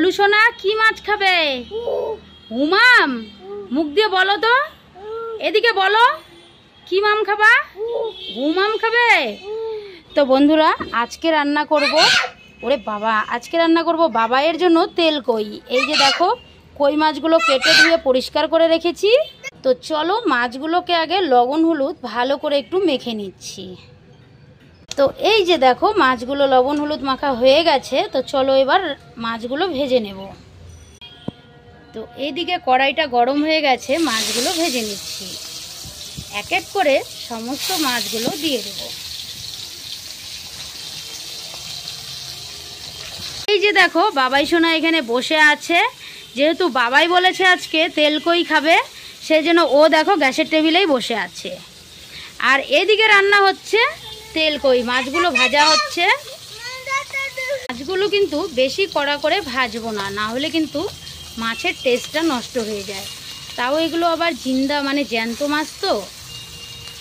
বলু সোনা কি মাছ খাবে? হুমাম, মুখ দিয়ে বলো তো, এদিকে বলো, কি মাম খাবা? হুমাম খাবে। তো বন্ধুরা আজকে রান্না করব, ওরে বাবা, আজকে রান্না করব বাবাইয়ের জন্য তেল কই। এই যে দেখো কই মাছগুলো কেটে ধুয়ে পরিষ্কার করে রেখেছি। তো চলো মাছগুলোকে আগে লবণ হলুদ ভালো করে একটু মেখে নিচ্ছি। তো এই যে দেখো মাছগুলো লবণ হলুদ মাখা হয়ে গেছে। তো চলো এবার মাছগুলো ভেজে নেব। তো এইদিকে কড়াইটা গরম হয়ে গেছে, মাছগুলো ভেজে নিচ্ছি। এক এক করে সমস্ত মাছগুলো দিয়ে দেব। এই যে দেখো বাবাই সোনা এখানে বসে আছে। যেহেতু বাবাই বলেছে আজকে তেল কই খাবে, সেই জন্য ও দেখো গ্যাসের টেবিলেই বসে আছে। আর এদিকে রান্না হচ্ছে তেল কই, মাছগুলো ভাজা হচ্ছে। মাছগুলো কিন্তু বেশি কড়া করে ভাজবো না, না হলে কিন্তু মাছের টেস্টটা নষ্ট হয়ে যায়। তাও এগুলো আবার জিন্দা মানে জ্যান্ত মাছ, তো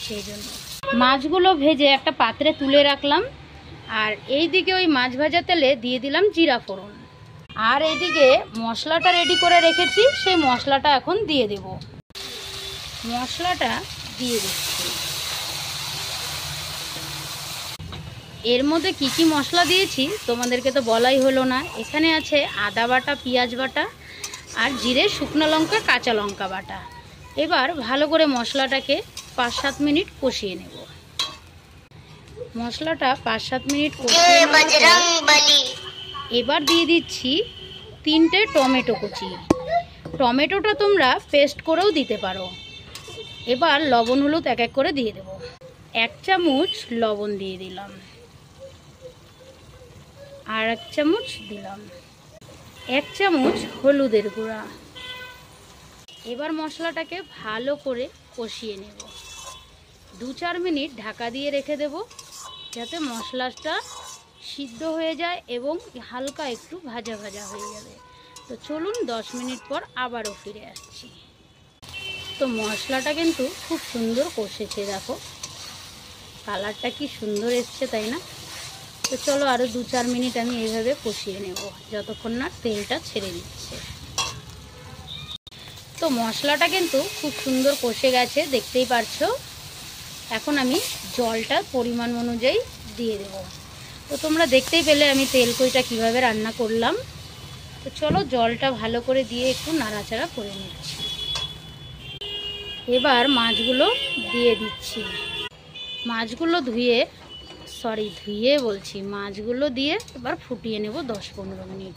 সেই জন্য মাছগুলো ভেজে একটা পাত্রে তুলে রাখলাম। আর এইদিকে ওই মাছ ভাজা তেলে দিয়ে দিলাম জিরা ফোড়ন। আর এইদিকে মশলাটা রেডি করে রেখেছি, সেই মশলাটা এখন দিয়ে দেব। মশলাটা দিয়ে দিচ্ছি। এর মধ্যে কি কি মশলা দিয়েছি তোমাদেরকে তো বলাই হলো না। এখানে আছে আদা বাটা, পেঁয়াজ বাটা, আর জিরে, শুকনো লঙ্কা, কাঁচা লঙ্কা বাটা। এবার ভালো করে মশলাটাকে 5-7 মিনিট কষিয়ে নেব। মশলাটা 5-7 মিনিট কষিয়ে এবার দিয়ে দিচ্ছি 3টে টমেটো কুচি। টমেটোটা তোমরা পেস্ট করেও দিতে পারো। এবার লবণ হলুদ এক এক করে দিয়ে দেব। 1 চামচ লবণ দিয়ে দিলাম, আর 1 চামচ দিলাম, 1 চামচ হলুদের গুঁড়া। এবার মশলাটাকে ভালো করে কষিয়ে নেব। 2-4 মিনিট ঢাকা দিয়ে রেখে দেব, যাতে মশলাটা সিদ্ধ হয়ে যায় এবং হালকা একটু ভাজা ভাজা হয়ে যাবে। তো চলুন 10 মিনিট পর আবারও ফিরে আসছি। তো মশলাটা কিন্তু খুব সুন্দর কষেছে, দেখো কালারটা কি সুন্দর এসছে, তাই না? তো চলো আরও 2-4 মিনিট আমি এইভাবে কষিয়ে নেব, যতক্ষণ না তেলটা ছেড়ে দিচ্ছে। তো মশলাটা কিন্তু খুব সুন্দর কষে গেছে, দেখতেই পারছো। এখন আমি জলটা পরিমাণ অনুযায়ী দিয়ে দেব। তো তোমরা দেখতেই পেলে আমি তেল কইটা কিভাবে রান্না করলাম। তো চলো জলটা ভালো করে দিয়ে একটু নাড়াচাড়া করে নিচ্ছি। এবার মাছগুলো দিয়ে দিচ্ছি। মাছগুলো ধুয়ে বলছি, মাছগুলো দিয়ে এবার ফুটিয়ে নেব 10-15 মিনিট।